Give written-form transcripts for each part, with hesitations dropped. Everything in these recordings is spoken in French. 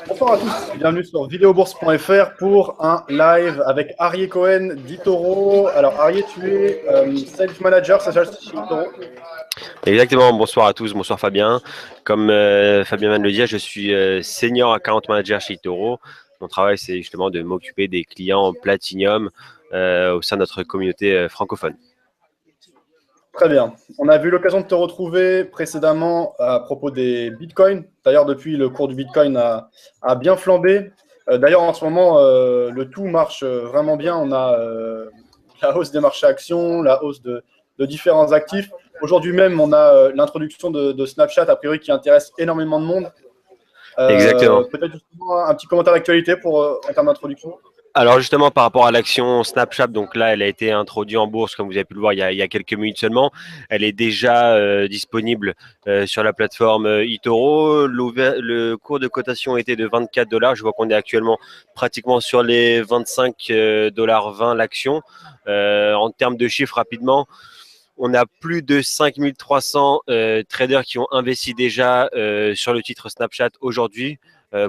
Bonsoir à tous, bienvenue sur videobourse.fr pour un live avec Arié Cohen d'eToro. Alors Arié, tu es Sales Manager, c'est ça, chez eToro? Exactement, bonsoir à tous, bonsoir Fabien. Comme Fabien vient de le dire, je suis Senior Account Manager chez eToro. Mon travail, c'est justement de m'occuper des clients Platinum au sein de notre communauté francophone. Très bien. On a eu l'occasion de te retrouver précédemment à propos des bitcoins. D'ailleurs, depuis, le cours du bitcoin a bien flambé. D'ailleurs, en ce moment, le tout marche vraiment bien. On a la hausse des marchés actions, la hausse de différents actifs. Aujourd'hui même, on a l'introduction de Snapchat, a priori, qui intéresse énormément de monde. Exactement. Peut-être justement un petit commentaire d'actualité en termes d'introduction. Alors justement, par rapport à l'action Snapchat, donc là, elle a été introduite en bourse, comme vous avez pu le voir, il y a quelques minutes seulement. Elle est déjà disponible sur la plateforme eToro. Le cours de cotation était de 24 dollars. Je vois qu'on est actuellement pratiquement sur les 25 dollars 20 l'action. En termes de chiffres, rapidement, on a plus de 5300 traders qui ont investi déjà sur le titre Snapchat aujourd'hui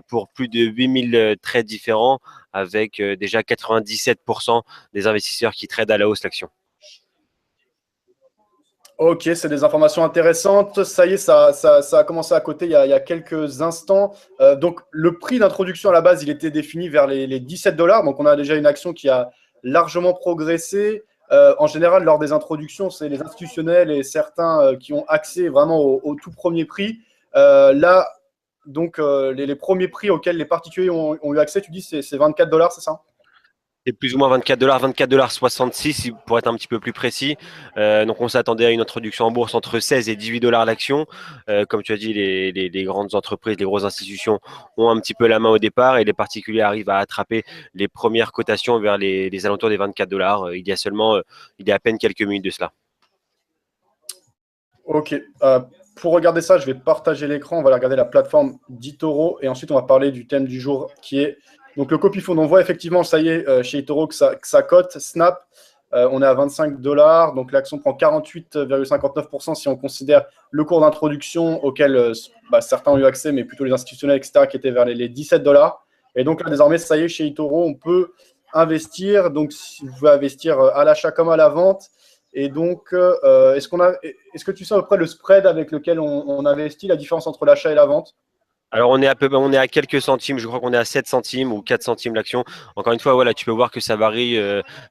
pour plus de 8000 trades différents avec déjà 97% des investisseurs qui tradent à la hausse l'action. Ok, c'est des informations intéressantes. Ça y est, ça a commencé à coter il y a quelques instants. Donc, le prix d'introduction à la base, il était défini vers les 17 dollars. Donc, on a déjà une action qui a largement progressé. En général, lors des introductions, c'est les institutionnels et certains qui ont accès vraiment au tout premier prix. Là, donc, les premiers prix auxquels les particuliers ont eu accès, tu dis, c'est 24 dollars, c'est ça? C'est plus ou moins 24 dollars 66 pour être un petit peu plus précis. Donc on s'attendait à une introduction en bourse entre 16 et 18 dollars l'action. Comme tu as dit, les grandes entreprises, les grosses institutions ont un petit peu la main au départ et les particuliers arrivent à attraper les premières cotations vers les alentours des 24 dollars. Il y a à peine quelques minutes de cela. Ok. Pour regarder ça, je vais partager l'écran. On va regarder la plateforme d'eToro et ensuite on va parler du thème du jour qui est donc le copy fund. On voit effectivement, ça y est, chez eToro que ça cote. Snap, on est à 25 dollars. Donc l'action prend 48,59% si on considère le cours d'introduction auquel certains ont eu accès, mais plutôt les institutionnels, etc., qui étaient vers les 17 dollars. Et donc là, désormais, ça y est, chez eToro, on peut investir. Donc, si vous pouvez investir à l'achat comme à la vente. Et donc, est-ce que tu sais à peu près le spread avec lequel on investit, la différence entre l'achat et la vente? Alors on est à quelques centimes, je crois qu'on est à 7 centimes ou 4 centimes l'action. Encore une fois, voilà, tu peux voir que ça varie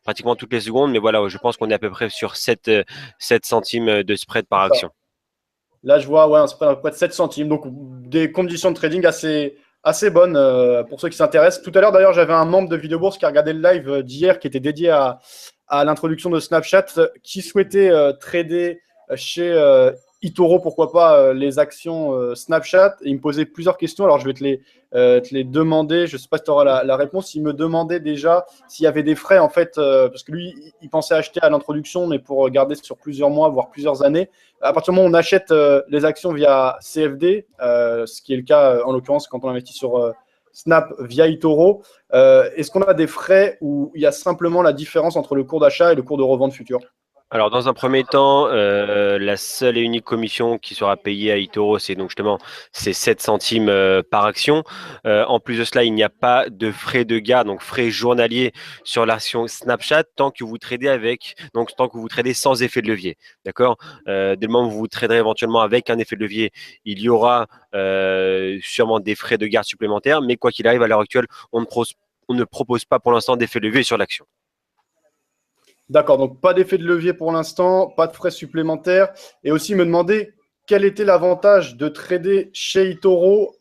pratiquement toutes les secondes, mais voilà, je pense qu'on est à peu près sur 7 centimes de spread par C'est ça. action. Là, je vois un spread à peu près de 7 centimes. Donc, des conditions de trading assez bonnes pour ceux qui s'intéressent. Tout à l'heure, d'ailleurs, j'avais un membre de Vidéobourse qui a regardé le live d'hier qui était dédié à l'introduction de Snapchat, qui souhaitait trader chez eToro, pourquoi pas, les actions Snapchat. Et il me posait plusieurs questions. Alors, je vais te les demander. Je ne sais pas si tu auras la réponse. Il me demandait déjà s'il y avait des frais, en fait, parce que lui, il pensait acheter à l'introduction, mais pour garder sur plusieurs mois, voire plusieurs années. À partir du moment où on achète les actions via CFD, ce qui est le cas en l'occurrence quand on investit sur Snap via eToro, est-ce qu'on a des frais où il y a simplement la différence entre le cours d'achat et le cours de revente futur? Alors, dans un premier temps, la seule et unique commission qui sera payée à eToro, c'est donc justement ces 7 centimes par action. En plus de cela, il n'y a pas de frais de garde, donc frais journaliers sur l'action Snapchat tant que vous tradez tant que vous tradez sans effet de levier. D'accord? Dès le moment où vous traderez éventuellement avec un effet de levier, il y aura sûrement des frais de garde supplémentaires, mais quoi qu'il arrive, à l'heure actuelle, on ne propose pas pour l'instant d'effet de levier sur l'action. D'accord, donc pas d'effet de levier pour l'instant, pas de frais supplémentaires. Et aussi me demander quel était l'avantage de trader chez eToro,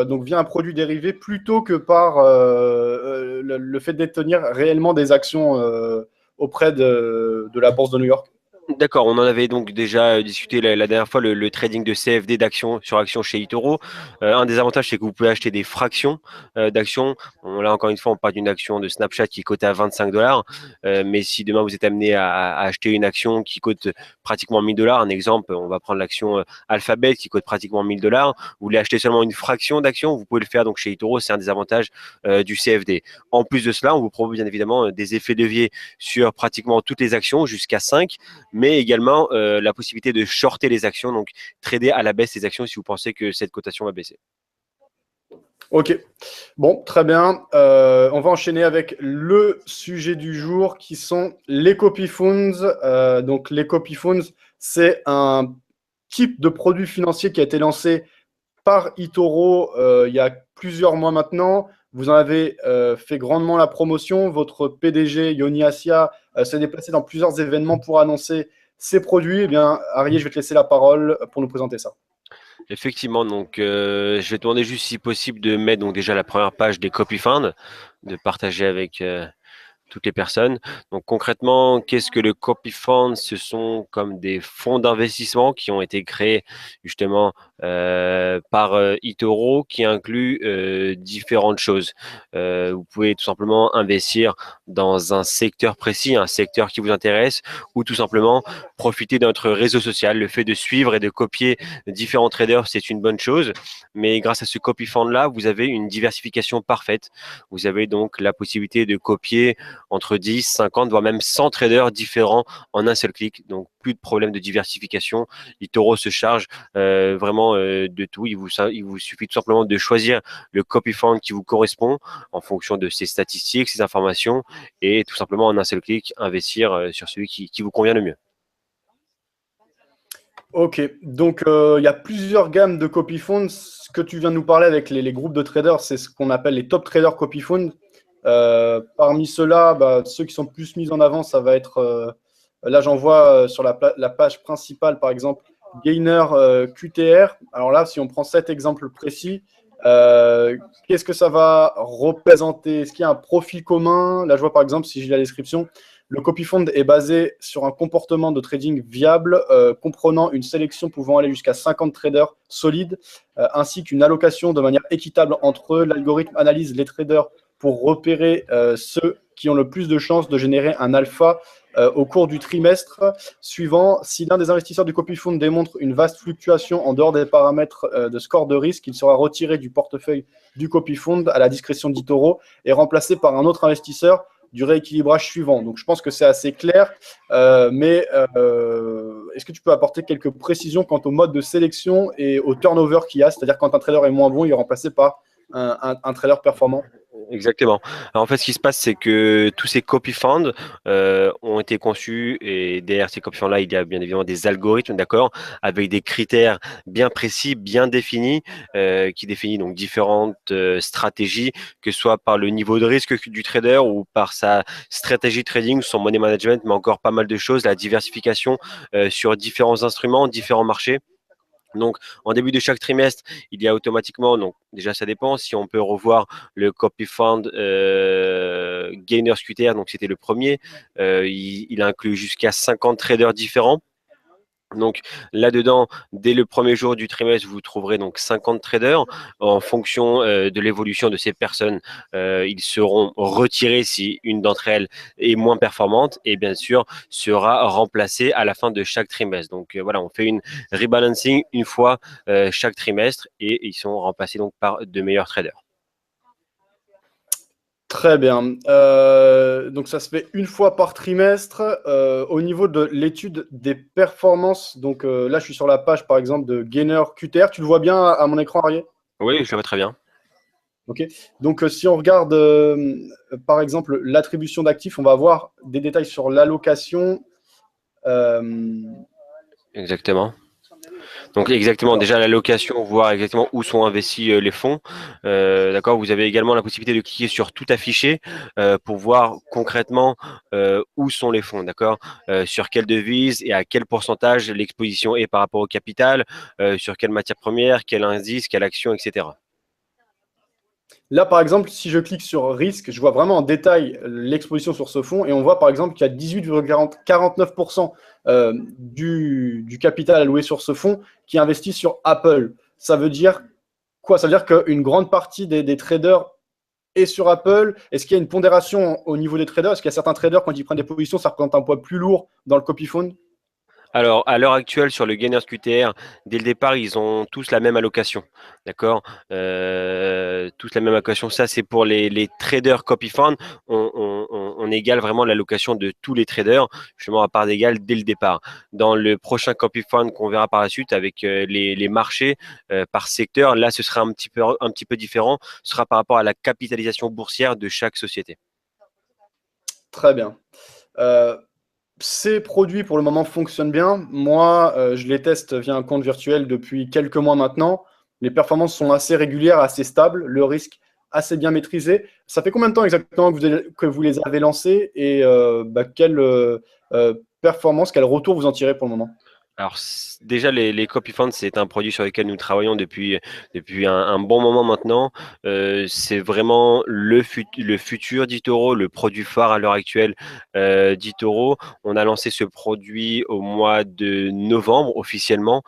donc via un produit dérivé, plutôt que par le fait de détenir réellement des actions auprès de la bourse de New York. D'accord, on en avait donc déjà discuté la dernière fois, le trading de CFD d'actions sur actions chez eToro. Un des avantages, c'est que vous pouvez acheter des fractions d'actions. Bon, là, encore une fois, on parle d'une action de Snapchat qui cote à 25 dollars. Mais si demain vous êtes amené à acheter une action qui cote pratiquement 1000 dollars, un exemple, on va prendre l'action Alphabet qui cote pratiquement 1000 dollars. Vous voulez acheter seulement une fraction d'action, vous pouvez le faire donc chez eToro. C'est un des avantages du CFD. En plus de cela, on vous propose bien évidemment des effets de levier sur pratiquement toutes les actions jusqu'à 5, mais également la possibilité de shorter les actions, donc trader à la baisse les actions si vous pensez que cette cotation va baisser. Ok, bon, très bien. On va enchaîner avec le sujet du jour qui sont les copy funds. Donc, les copy funds, c'est un type de produit financier qui a été lancé par eToro il y a plusieurs mois maintenant. Vous en avez fait grandement la promotion. Votre PDG, Yoni Assia, s'est déplacé dans plusieurs événements pour annoncer ses produits. Eh bien, Arié, je vais te laisser la parole pour nous présenter ça. Effectivement, donc je vais te demander juste si possible de mettre donc déjà la première page des CopyFund, de partager avec toutes les personnes. Donc concrètement, qu'est-ce que le Copy Fund? Ce sont comme des fonds d'investissement qui ont été créés justement par eToro, qui inclut différentes choses. Vous pouvez tout simplement investir dans un secteur précis, un secteur qui vous intéresse, ou tout simplement profiter de notre réseau social. Le fait de suivre et de copier différents traders, c'est une bonne chose, mais grâce à ce Copy Fund-là, vous avez une diversification parfaite. Vous avez donc la possibilité de copier entre 10, 50, voire même 100 traders différents en un seul clic. Donc, plus de problème de diversification. eToro se charge vraiment de tout. Il vous suffit tout simplement de choisir le copy fund qui vous correspond en fonction de ses statistiques, ses informations, et tout simplement en un seul clic, investir sur celui qui vous convient le mieux. Ok, donc il y a plusieurs gammes de copy funds. Ce que tu viens de nous parler avec les groupes de traders, c'est ce qu'on appelle les top traders copy funds. Parmi ceux-là, ceux qui sont plus mis en avant, ça va être, là j'en vois sur la page principale par exemple, Gainer QTR. Alors là, si on prend cet exemple précis, qu'est-ce que ça va représenter? Est-ce qu'il y a un profil commun? Là je vois par exemple, si j'ai la description, le copy fund est basé sur un comportement de trading viable, comprenant une sélection pouvant aller jusqu'à 50 traders solides, ainsi qu'une allocation de manière équitable entre eux. L'algorithme analyse les traders pour repérer ceux qui ont le plus de chances de générer un alpha au cours du trimestre suivant. Si l'un des investisseurs du copy fund démontre une vaste fluctuation en dehors des paramètres de score de risque, il sera retiré du portefeuille du copy fund à la discrétion d'eToro et remplacé par un autre investisseur du rééquilibrage suivant. Donc, je pense que c'est assez clair, mais est-ce que tu peux apporter quelques précisions quant au mode de sélection et au turnover qu'il y a? C'est-à-dire quand un trader est moins bon, il est remplacé par un trader performant. Exactement. Alors, en fait, ce qui se passe, c'est que tous ces copy funds ont été conçus et derrière ces copy funds-là, il y a bien évidemment des algorithmes, d'accord, avec des critères bien précis, bien définis, qui définissent donc différentes stratégies, que ce soit par le niveau de risque du trader ou par sa stratégie de trading, son money management, mais encore pas mal de choses, la diversification sur différents instruments, différents marchés. Donc, en début de chaque trimestre, il y a automatiquement, donc déjà ça dépend, si on peut revoir le Copy Fund Gainers QTR, donc c'était le premier, il inclut jusqu'à 50 traders différents. Donc là-dedans, dès le premier jour du trimestre, vous trouverez donc 50 traders. En fonction de l'évolution de ces personnes, ils seront retirés si une d'entre elles est moins performante et bien sûr sera remplacée à la fin de chaque trimestre. Donc voilà, on fait une rebalancing une fois chaque trimestre et ils sont remplacés donc par de meilleurs traders. Très bien. Donc, ça se fait une fois par trimestre. Au niveau de l'étude des performances, donc là, je suis sur la page, par exemple, de Gainer QTR. Tu le vois bien à mon écran, Arié? Oui, je le vois très bien. Ok. Donc, si on regarde, par exemple, l'attribution d'actifs, on va avoir des détails sur l'allocation. Exactement. Donc exactement, déjà la location, voir exactement où sont investis les fonds. D'accord, vous avez également la possibilité de cliquer sur tout afficher pour voir concrètement où sont les fonds, d'accord, sur quelle devise et à quel pourcentage l'exposition est par rapport au capital, sur quelle matière première, quel indice, quelle action, etc. Là, par exemple, si je clique sur risque, je vois vraiment en détail l'exposition sur ce fonds et on voit par exemple qu'il y a 18,49% du capital alloué sur ce fonds qui est investi sur Apple. Ça veut dire quoi? Ça veut dire qu'une grande partie des traders est sur Apple. Est-ce qu'il y a une pondération au niveau des traders? Est-ce qu'il y a certains traders, quand ils prennent des positions, ça représente un poids plus lourd dans le copy fund? Alors, à l'heure actuelle, sur le Gainers QTR, dès le départ, ils ont tous la même allocation. D'accord? Tous la même allocation. Ça, c'est pour les traders copy fund. On égale vraiment l'allocation de tous les traders, justement, à part d'égale dès le départ. Dans le prochain copy fund qu'on verra par la suite avec les marchés par secteur, là, ce sera un petit peu différent. Ce sera par rapport à la capitalisation boursière de chaque société. Très bien. Euh, Ces produits, pour le moment, fonctionnent bien. Moi, je les teste via un compte virtuel depuis quelques mois maintenant. Les performances sont assez régulières, assez stables, le risque assez bien maîtrisé. Ça fait combien de temps exactement que vous les avez lancés et quelle performance, quel retour vous en tirez pour le moment? Alors déjà les copy funds c'est un produit sur lequel nous travaillons depuis un bon moment maintenant. C'est vraiment le futur d'eToro, le produit phare à l'heure actuelle d'eToro. On a lancé ce produit au mois de novembre officiellement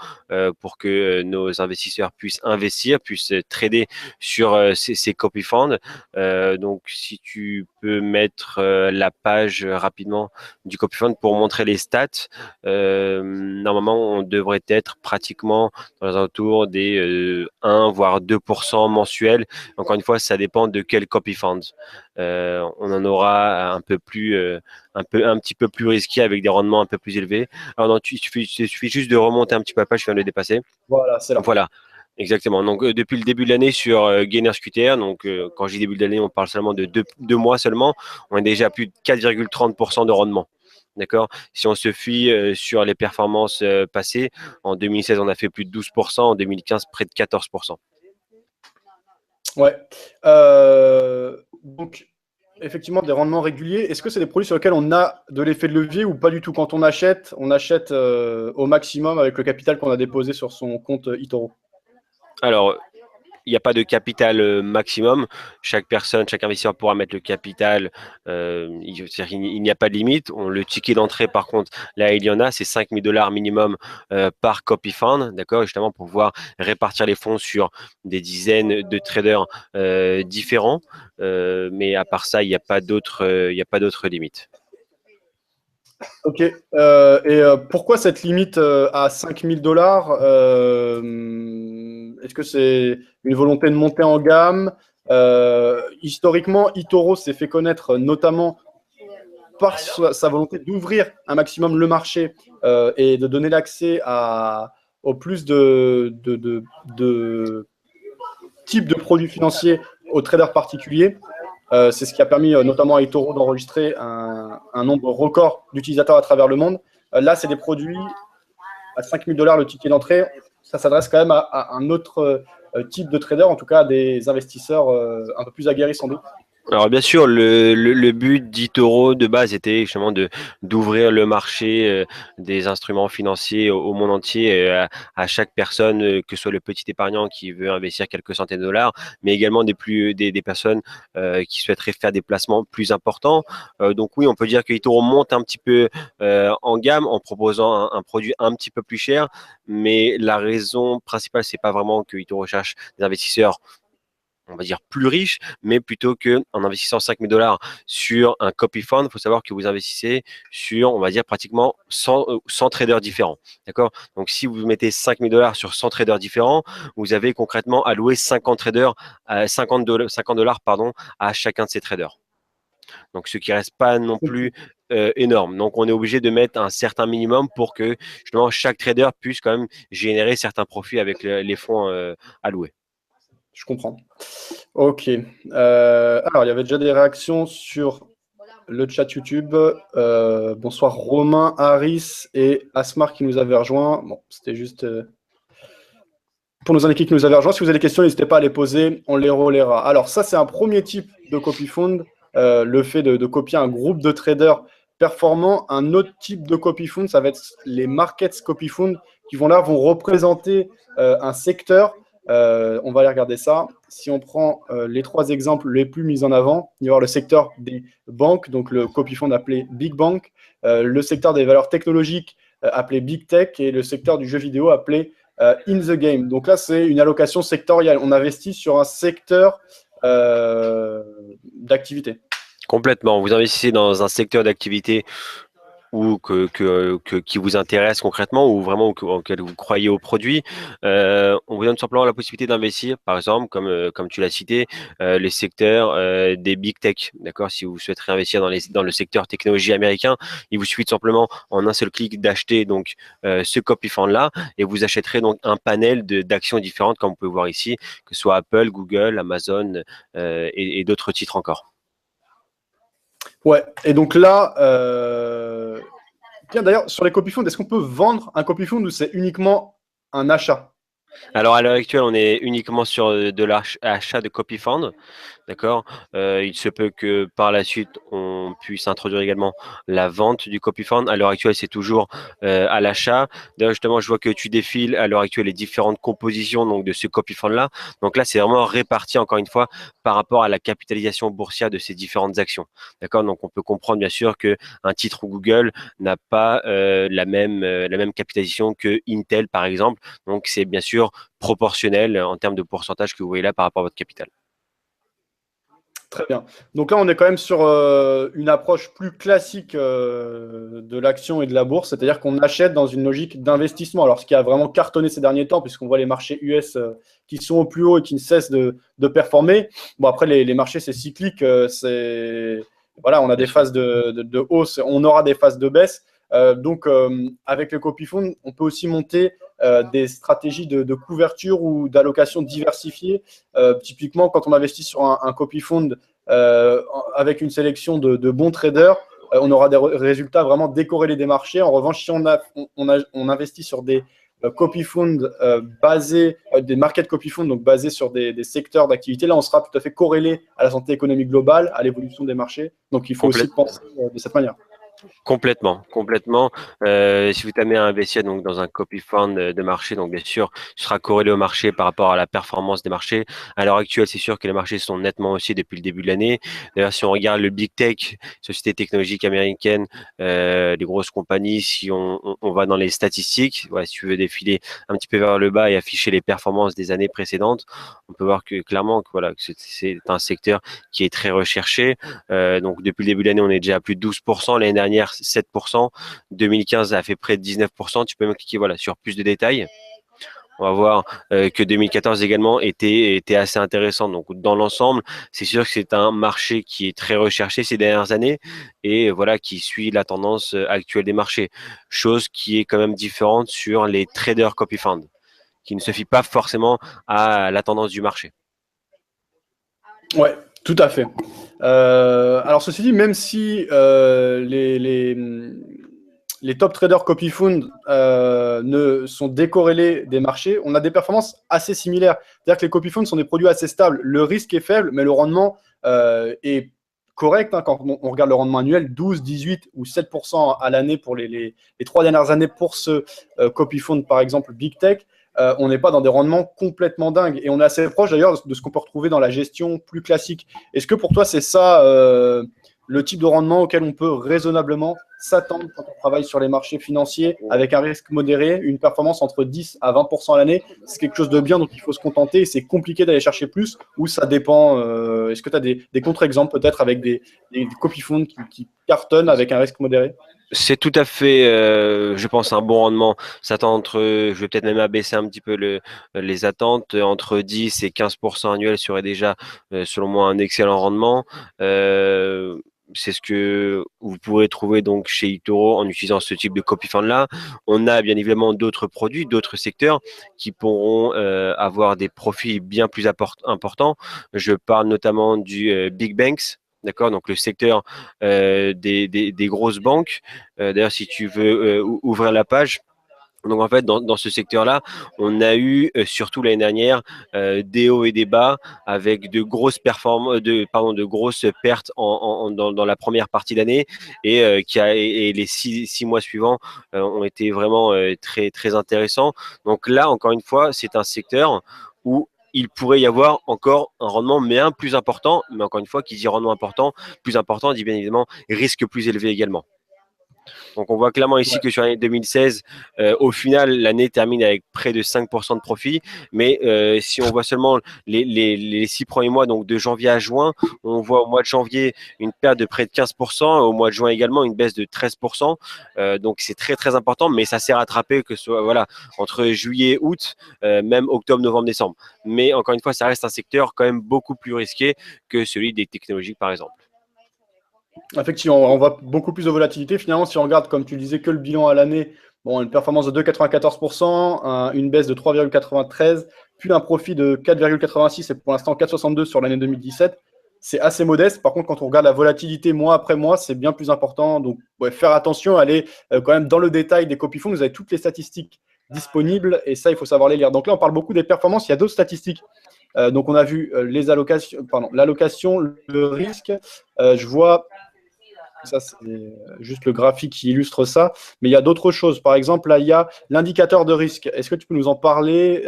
pour que nos investisseurs puissent investir, puissent trader sur ces copy funds. Donc si tu peux mettre la page rapidement du copy fund pour montrer les stats. Normalement, on devrait être pratiquement dans un tour des 1 voire 2% mensuels. Encore une fois, ça dépend de quel copy fund. On en aura un petit peu plus risqué avec des rendements un peu plus élevés. Alors, non, il suffit juste de remonter un petit peu la page, je viens de le dépasser. Voilà, c'est là. Voilà. Exactement. Donc, depuis le début de l'année sur Gainers QTR, donc quand je dis début de l'année, on parle seulement de deux mois seulement, on est déjà à plus de 4,30% de rendement. D'accord? Si on se fie sur les performances passées, en 2016, on a fait plus de 12%, en 2015, près de 14%. Ouais. Donc, effectivement, des rendements réguliers. Est-ce que c'est des produits sur lesquels on a de l'effet de levier ou pas du tout? Quand on achète au maximum avec le capital qu'on a déposé sur son compte eToro. Alors, il n'y a pas de capital maximum. Chaque personne, chaque investisseur pourra mettre le capital. Il n'y a pas de limite. Le ticket d'entrée, par contre, là, il y en a. C'est 5 000 dollars minimum par copy fund, d'accord, justement pour pouvoir répartir les fonds sur des dizaines de traders différents. Mais à part ça, il n'y a pas d'autres limites. Ok. Pourquoi cette limite à 5000 dollars? Est-ce que c'est une volonté de monter en gamme? Historiquement, eToro s'est fait connaître notamment par sa volonté d'ouvrir un maximum le marché et de donner l'accès au plus de types de produits financiers aux traders particuliers. C'est ce qui a permis notamment à eToro d'enregistrer un nombre record d'utilisateurs à travers le monde. Là, c'est des produits à 5000 dollars le ticket d'entrée. Ça s'adresse quand même à un autre type de trader, en tout cas à des investisseurs un peu plus aguerris sans doute. Alors bien sûr, le but d'eToro de base était justement d'ouvrir le marché des instruments financiers au monde entier, à chaque personne, que ce soit le petit épargnant qui veut investir quelques centaines de dollars, mais également des personnes qui souhaiteraient faire des placements plus importants. Donc oui, on peut dire que eToro monte un petit peu en gamme en proposant un produit un petit peu plus cher, mais la raison principale, c'est pas vraiment que eToro cherche des investisseurs, on va dire, plus riche, mais plutôt que en investissant 5 000 dollars sur un copy fund, il faut savoir que vous investissez sur, on va dire, pratiquement 100 traders différents. D'accord? Donc, si vous mettez 5 000 dollars sur 100 traders différents, vous avez concrètement alloué 50 traders, 50 dollars, pardon, à chacun de ces traders. Donc, ce qui reste pas non plus énorme. Donc, on est obligé de mettre un certain minimum pour que justement chaque trader puisse quand même générer certains profits avec les fonds alloués. Je comprends. Ok. Alors, il y avait déjà des réactions sur le chat YouTube. Bonsoir Romain, Harris et Asmar qui nous avaient rejoints. Bon, c'était juste pour nous indiquer qui nous avaient rejoints. Si vous avez des questions, n'hésitez pas à les poser, on les relaiera. Alors, ça, c'est un premier type de copy fund, le fait de copier un groupe de traders performants. Un autre type de copy fund, ça va être les markets copy fund qui vont représenter un secteur. On va aller regarder ça. Si on prend les trois exemples les plus mis en avant, il va y avoir le secteur des banques, donc le copy fund appelé Big Bank, le secteur des valeurs technologiques appelé Big Tech et le secteur du jeu vidéo appelé In the Game. Donc là, c'est une allocation sectorielle. On investit sur un secteur d'activité. Complètement. Vous investissez dans un secteur d'activité ou qui vous intéresse concrètement ou vraiment auquel vous croyez au produit, on vous donne simplement la possibilité d'investir, par exemple, comme tu l'as cité, les secteurs des big tech. D'accord? Si vous souhaiterez investir dans le secteur technologie américain, il vous suffit tout simplement en un seul clic d'acheter donc ce copy fund là et vous achèterez donc un panel d'actions différentes, comme vous pouvez voir ici, que ce soit Apple, Google, Amazon et d'autres titres encore. Ouais, et donc là, tiens, d'ailleurs, sur les copy funds, est-ce qu'on peut vendre un copy fund ou c'est uniquement un achat? Alors à l'heure actuelle, on est uniquement sur de l'achat de copy fund. D'accord. Il se peut que par la suite, on puisse introduire également la vente du copy fund. À l'heure actuelle, c'est toujours à l'achat. D'ailleurs, justement, je vois que tu défiles à l'heure actuelle les différentes compositions donc, de ce copy fund-là. Donc là, c'est vraiment réparti, encore une fois, par rapport à la capitalisation boursière de ces différentes actions. D'accord. Donc, on peut comprendre, bien sûr, qu'un titre Google n'a pas la même capitalisation que Intel, par exemple. Donc, c'est bien sûr proportionnel en termes de pourcentage que vous voyez là par rapport à votre capital. Très bien. Donc là, on est quand même sur une approche plus classique de l'action et de la bourse, c'est-à-dire qu'on achète dans une logique d'investissement. Alors, ce qui a vraiment cartonné ces derniers temps, puisqu'on voit les marchés US qui sont au plus haut et qui ne cessent de performer. Bon, après, les marchés, c'est cyclique. Voilà, on a des phases de hausse, on aura des phases de baisse. Donc, avec le copy fund, on peut aussi monter des stratégies de couverture ou d'allocation diversifiée. Typiquement, quand on investit sur un copy fund avec une sélection de bons traders, on aura des résultats vraiment décorrélés des marchés. En revanche, si on investit sur des copy funds basés, des market copy funds, donc basés sur des secteurs d'activité, là, on sera tout à fait corrélé à la santé économique globale, à l'évolution des marchés. Donc, il faut aussi penser de cette manière. Complètement, complètement. Si vous t'amenez à investir donc dans un copy fund de marché, donc bien sûr, ce sera corrélé au marché par rapport à la performance des marchés. À l'heure actuelle, c'est sûr que les marchés sont nettement haussiers depuis le début de l'année. D'ailleurs, si on regarde le big tech, sociétés technologiques américaines, les grosses compagnies, si on va dans les statistiques, ouais, si tu veux défiler un petit peu vers le bas et afficher les performances des années précédentes, on peut voir que clairement, que, voilà, que c'est un secteur qui est très recherché. Donc depuis le début de l'année, on est déjà à plus de 12%. L'année dernière, 7%. 2015 a fait près de 19%. Tu peux même cliquer voilà, sur plus de détails. On va voir que 2014 également était assez intéressant. Donc dans l'ensemble, c'est sûr que c'est un marché qui est très recherché ces dernières années et voilà qui suit la tendance actuelle des marchés. Chose qui est quand même différente sur les traders copy fund, qui ne se fie pas forcément à la tendance du marché. Ouais, tout à fait. Alors, ceci dit, même si les top traders copy fund ne sont décorrélés des marchés, on a des performances assez similaires. C'est-à-dire que les copy funds sont des produits assez stables. Le risque est faible, mais le rendement est correct. Hein, quand on regarde le rendement annuel, 12, 18 ou 7% à l'année pour les 3 dernières années pour ce copy fund, par exemple, Big Tech. On n'est pas dans des rendements complètement dingues. Et on est assez proche d'ailleurs de ce qu'on peut retrouver dans la gestion plus classique. Est-ce que pour toi, c'est ça le type de rendement auquel on peut raisonnablement s'attendre quand on travaille sur les marchés financiers avec un risque modéré, une performance entre 10 à 20% à l'année? C'est quelque chose de bien, donc il faut se contenter et c'est compliqué d'aller chercher plus ou ça dépend. Est-ce que tu as des contre-exemples peut-être avec des copy funds qui cartonnent avec un risque modéré? C'est tout à fait, je pense, un bon rendement. S'attend je vais peut-être même abaisser un petit peu les attentes. Entre 10 et 15% annuels serait déjà, selon moi, un excellent rendement. C'est ce que vous pourrez trouver donc chez eToro en utilisant ce type de copy fund là. On a bien évidemment d'autres produits, d'autres secteurs qui pourront avoir des profits bien plus importants. Je parle notamment du Big Banks. D'accord, donc le secteur des grosses banques. D'ailleurs, si tu veux ouvrir la page, donc en fait, dans ce secteur-là, on a eu surtout l'année dernière des hauts et des bas avec de grosses de grosses pertes dans la première partie d'année et et les six mois suivants ont été vraiment très très intéressants. Donc là, encore une fois, c'est un secteur où il pourrait y avoir encore un rendement, mais un plus important. Mais encore une fois, qui dit rendement important, plus important dit bien évidemment risque plus élevé également. Donc, on voit clairement ici Ouais. que sur l'année 2016, au final, l'année termine avec près de 5% de profit. Mais si on voit seulement les 6 premiers mois, donc de janvier à juin, on voit au mois de janvier une perte de près de 15%, au mois de juin également une baisse de 13%. Donc, c'est très, très important, mais ça s'est rattrapé que ce soit voilà, entre juillet, août, même octobre, novembre, décembre. Mais encore une fois, ça reste un secteur quand même beaucoup plus risqué que celui des technologies, par exemple. Effectivement, on voit beaucoup plus de volatilité. Finalement, si on regarde, comme tu le disais, que le bilan à l'année, bon, une performance de 2,94%, une baisse de 3,93%, puis un profit de 4,86 et pour l'instant 4,62 sur l'année 2017. C'est assez modeste. Par contre, quand on regarde la volatilité mois après mois, c'est bien plus important. Donc, ouais, faire attention, aller quand même dans le détail des copy fonds. Vous avez toutes les statistiques disponibles et ça, il faut savoir les lire. Donc là, on parle beaucoup des performances. Il y a d'autres statistiques. Donc, on a vu les allocations, pardon, l'allocation, le risque. Je vois ça, c'est juste le graphique qui illustre ça. Mais il y a d'autres choses. Par exemple, là, il y a l'indicateur de risque. Est-ce que tu peux nous en parler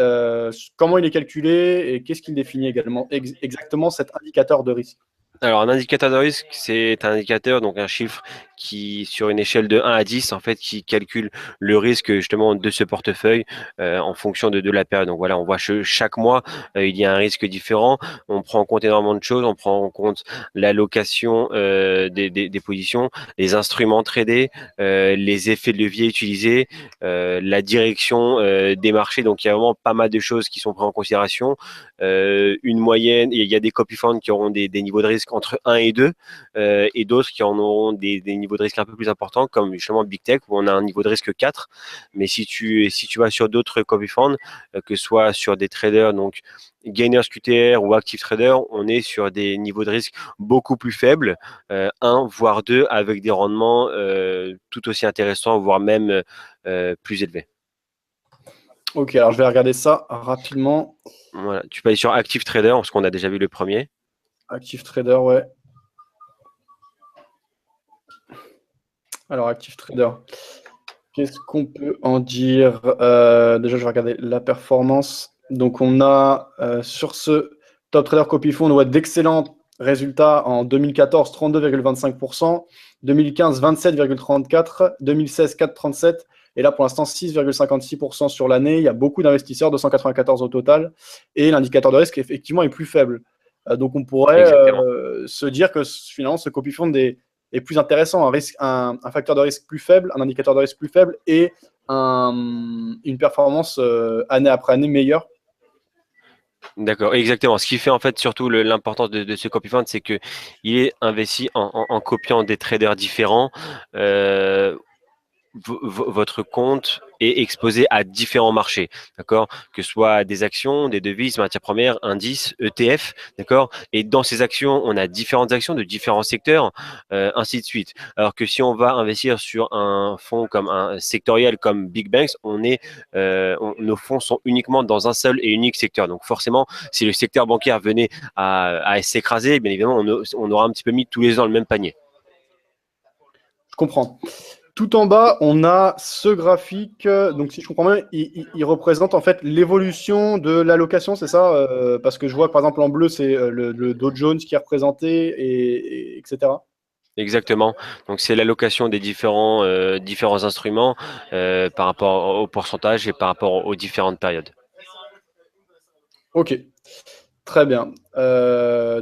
comment il est calculé et qu'est-ce qu'il définit également exactement cet indicateur de risque? Alors, un indicateur de risque, c'est un indicateur, donc un chiffre qui, sur une échelle de 1 à 10, en fait, qui calcule le risque justement de ce portefeuille en fonction de la période. Donc voilà, on voit chaque mois, il y a un risque différent. On prend en compte énormément de choses. On prend en compte l'allocation des positions, les instruments tradés, les effets de levier utilisés, la direction des marchés. Donc il y a vraiment pas mal de choses qui sont prises en considération. Une moyenne, il y a des copy funds qui auront des niveaux de risque entre 1 et 2 et d'autres qui en auront des niveaux de risque un peu plus importants comme justement Big Tech où on a un niveau de risque 4. Mais si tu vas sur d'autres copy funds, que ce soit sur des traders, donc Gainers QTR ou Active Trader, on est sur des niveaux de risque beaucoup plus faibles, 1 voire 2 avec des rendements tout aussi intéressants, voire même plus élevés. Ok, alors je vais regarder ça rapidement. Voilà. Tu peux aller sur Active Trader parce qu'on a déjà vu le premier. Active Trader, ouais. Alors, Active Trader, qu'est-ce qu'on peut en dire? Déjà, je vais regarder la performance. Donc, on a sur ce Top Trader Copy Fund, on voit d'excellents résultats en 2014, 32,25%, 2015, 27,34%, 2016, 4,37%, et là, pour l'instant, 6,56% sur l'année. Il y a beaucoup d'investisseurs, 294 au total, et l'indicateur de risque, effectivement, est plus faible. Donc, on pourrait Exactement. se dire que finalement, ce Copy Fund est plus intéressant, un facteur de risque plus faible, un indicateur de risque plus faible et une performance année après année meilleure. D'accord, exactement. Ce qui fait en fait surtout l'importance de ce copy fund, c'est que il est investi en copiant des traders différents. Euh, Votre compte est exposé à différents marchés, d'accord? Que ce soit des actions, des devises, matières premières, indices, ETF, d'accord? Et dans ces actions, on a différentes actions de différents secteurs, ainsi de suite. Alors que si on va investir sur un fonds comme un sectoriel comme Big Banks, nos fonds sont uniquement dans un seul et unique secteur. Donc forcément, si le secteur bancaire venait à s'écraser, bien évidemment, on aura un petit peu mis tous les ans dans le même panier. Je comprends. Tout en bas, on a ce graphique. Donc, si je comprends bien, il représente en fait l'évolution de l'allocation, c'est ça? Parce que je vois que par exemple en bleu, c'est le Dow Jones qui est représenté, etc. Exactement. Donc c'est l'allocation des différents instruments par rapport au pourcentage et par rapport aux différentes périodes. Ok, très bien.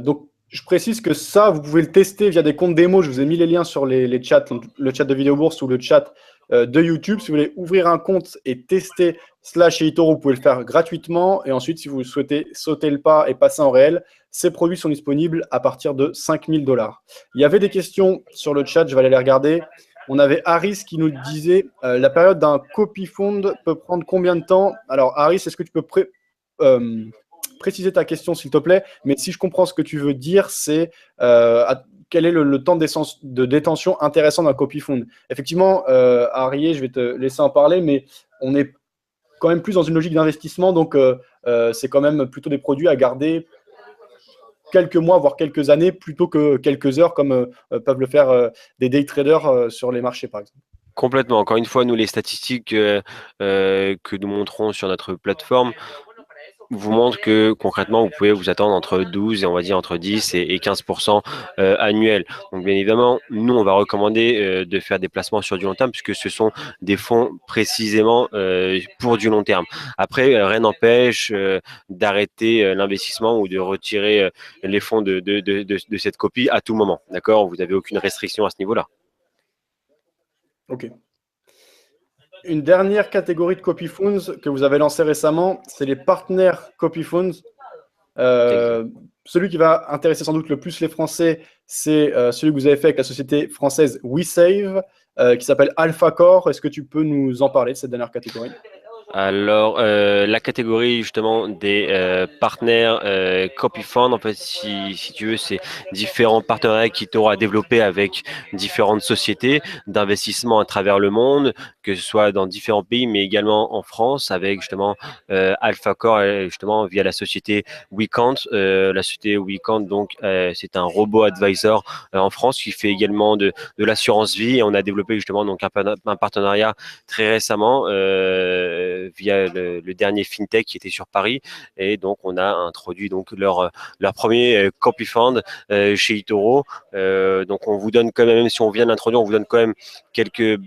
Donc, je précise que ça, vous pouvez le tester via des comptes démo. Je vous ai mis les liens sur les chats, donc le chat de Vidéo Bourse ou le chat de YouTube. Si vous voulez ouvrir un compte et tester Slash et eToro, vous pouvez le faire gratuitement. Et ensuite, si vous souhaitez sauter le pas et passer en réel, ces produits sont disponibles à partir de 5000 dollars. Il y avait des questions sur le chat, je vais aller les regarder. On avait Harris qui nous disait la période d'un copy fund peut prendre combien de temps? Alors, Harris, est-ce que tu peux préciser ta question, s'il te plaît, mais si je comprends ce que tu veux dire, c'est quel est le temps de détention intéressant d'un copy fund. Effectivement, Arié, je vais te laisser en parler, mais on est quand même plus dans une logique d'investissement, donc c'est quand même plutôt des produits à garder quelques mois, voire quelques années, plutôt que quelques heures, comme peuvent le faire des day traders sur les marchés, par exemple. Complètement. Encore une fois, nous, les statistiques que nous montrons sur notre plateforme vous montre que concrètement, vous pouvez vous attendre entre 12 et on va dire entre 10 et 15% annuels. Donc bien évidemment, nous, on va recommander de faire des placements sur du long terme puisque ce sont des fonds précisément pour du long terme. Après, rien n'empêche d'arrêter l'investissement ou de retirer les fonds de cette copie à tout moment. D'accord? Vous n'avez aucune restriction à ce niveau-là. Ok. Une dernière catégorie de copy funds que vous avez lancée récemment, c'est les partenaires copy funds. Celui qui va intéresser sans doute le plus les Français, c'est celui que vous avez fait avec la société française WeSave, qui s'appelle AlphaCore. Est-ce que tu peux nous en parler de cette dernière catégorie? Alors, la catégorie justement des partenaires Copy Fund, en fait, si tu veux, c'est différents partenariats qui t'aura développé avec différentes sociétés d'investissement à travers le monde, que ce soit dans différents pays, mais également en France, avec justement AlphaCore, justement via la société WeCount. La société WeCount, donc, c'est un robot advisor en France qui fait également de l'assurance vie. Et on a développé justement donc un partenariat très récemment via le dernier FinTech qui était sur Paris. Et donc, on a introduit donc leur premier copy fund chez eToro. Donc, on vous donne quand même si on vient de l'introduire, on vous donne quand même quelques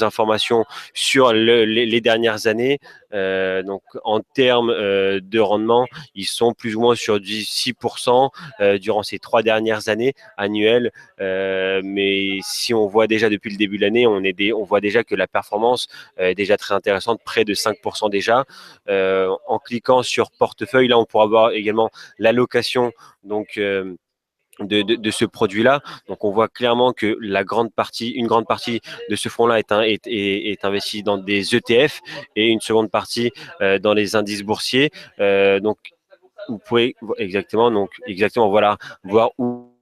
informations sur les dernières années. Donc, en termes de rendement, ils sont plus ou moins sur du 6% durant ces 3 dernières années annuelles. Mais si on voit déjà depuis le début de l'année, on voit déjà que la performance est déjà très intéressante, près de 5% déjà. En cliquant sur portefeuille, là, on pourra voir également l'allocation donc de ce produit-là. Donc, on voit clairement que une grande partie de ce fonds-là est investi dans des ETF et une seconde partie dans les indices boursiers. Donc, vous pouvez exactement voilà voir où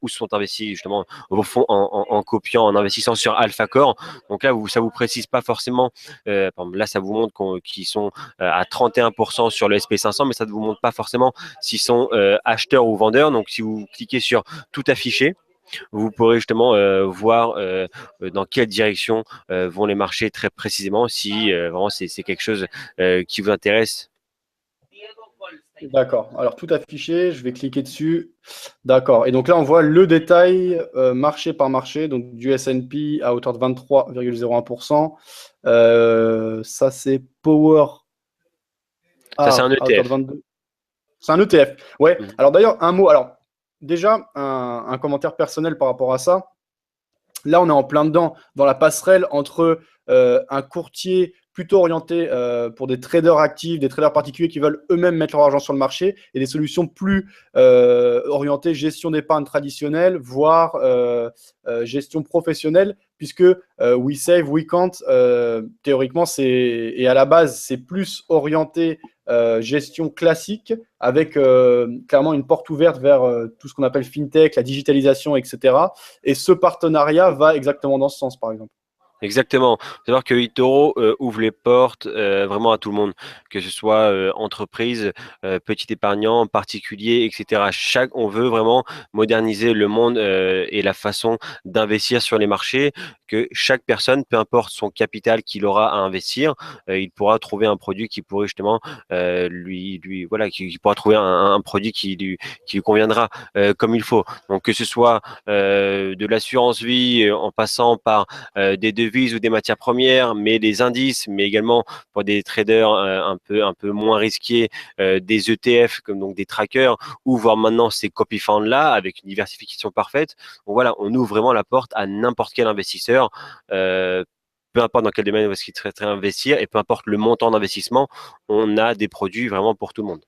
sont investis justement vos fonds en copiant, en investissant sur AlphaCore. Donc là, ça vous précise pas forcément. Là, ça vous montre qu'ils sont à 31% sur le SP500, mais ça ne vous montre pas forcément s'ils sont acheteurs ou vendeurs. Donc, si vous cliquez sur tout afficher, vous pourrez justement voir dans quelle direction vont les marchés très précisément, si vraiment c'est quelque chose qui vous intéresse. D'accord. Alors, tout affiché, je vais cliquer dessus. D'accord. Et donc là, on voit le détail marché par marché, donc du S&P à hauteur de 23,01%. Ça, c'est Power Ça, c'est un à hauteur de ETF. 22. C'est un ETF. Ouais. Alors d'ailleurs, un mot. Alors, déjà, un commentaire personnel par rapport à ça. Là, on est en plein dedans, dans la passerelle entre un courtier plutôt orienté pour des traders actifs, des traders particuliers qui veulent eux-mêmes mettre leur argent sur le marché, et des solutions plus orientées gestion d'épargne traditionnelle, voire gestion professionnelle, puisque WeSave, WeCount, théoriquement, et à la base, c'est plus orienté gestion classique, avec clairement une porte ouverte vers tout ce qu'on appelle FinTech, la digitalisation, etc. Et ce partenariat va exactement dans ce sens, par exemple. Exactement. Il faut savoir que eToro ouvre les portes vraiment à tout le monde, que ce soit entreprise, petit épargnant, particulier, etc. On veut vraiment moderniser le monde et la façon d'investir sur les marchés, que chaque personne, peu importe son capital qu'il aura à investir, il pourra trouver un produit qui pourrait justement voilà, qui pourra trouver un produit qui lui conviendra comme il faut. Donc que ce soit de l'assurance vie en passant par des devises ou des matières premières, mais des indices, mais également pour des traders un peu moins risqués, des ETF comme donc des trackers, ou voir maintenant ces copy funds là avec une diversification parfaite. Donc voilà, on ouvre vraiment la porte à n'importe quel investisseur. Peu importe dans quel domaine est-ce qu'il souhaiterait investir et peu importe le montant d'investissement, on a des produits vraiment pour tout le monde.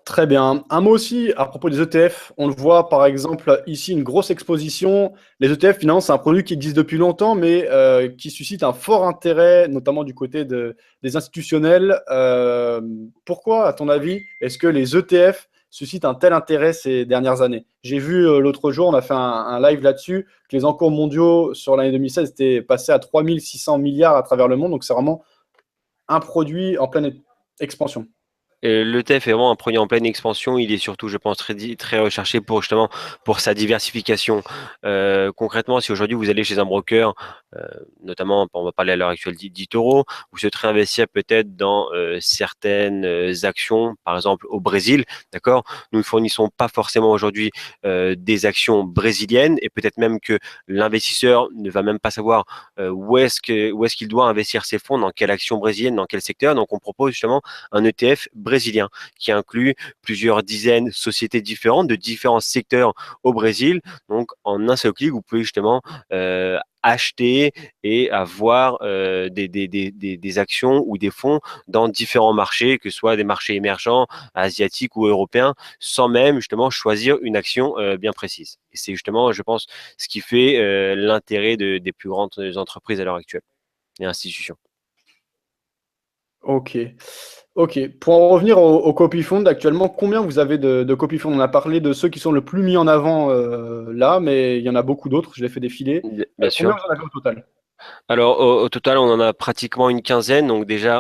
Très bien. Un mot aussi à propos des ETF. On le voit par exemple ici, une grosse exposition. Les ETF, finalement, c'est un produit qui existe depuis longtemps, mais qui suscite un fort intérêt, notamment du côté des institutionnels. Pourquoi, à ton avis, est-ce que les ETF suscitent un tel intérêt ces dernières années? J'ai vu l'autre jour, on a fait un live là-dessus, que les encours mondiaux sur l'année 2016 étaient passés à 3600 milliards à travers le monde. Donc, c'est vraiment un produit en pleine expansion. L'ETF est vraiment un produit en pleine expansion. Il est surtout, je pense, très recherché pour justement pour sa diversification. Concrètement, si aujourd'hui vous allez chez un broker, euh, notamment, on va parler à l'heure actuelle d'Itoro, vous souhaiterez investir peut-être dans certaines actions, par exemple au Brésil, d'accord? Nous ne fournissons pas forcément aujourd'hui des actions brésiliennes et peut-être même que l'investisseur ne va même pas savoir où est-ce qu'il doit investir ses fonds, dans quelle action brésilienne, dans quel secteur. Donc, on propose justement un ETF brésilien qui inclut plusieurs dizaines de sociétés différentes de différents secteurs au Brésil. Donc, en un seul clic, vous pouvez justement acheter et avoir des actions ou des fonds dans différents marchés, que ce soit des marchés émergents, asiatiques ou européens, sans même justement choisir une action bien précise. Et c'est justement, je pense, ce qui fait l'intérêt des plus grandes entreprises à l'heure actuelle et institutions. Ok. Ok. Pour en revenir au copy fund, actuellement, combien vous avez de copy fund? On a parlé de ceux qui sont le plus mis en avant là, mais il y en a beaucoup d'autres. Je les fais défiler. Bien Combien sûr. vous en avez au total? Alors, au total, on en a pratiquement une quinzaine. Donc, déjà,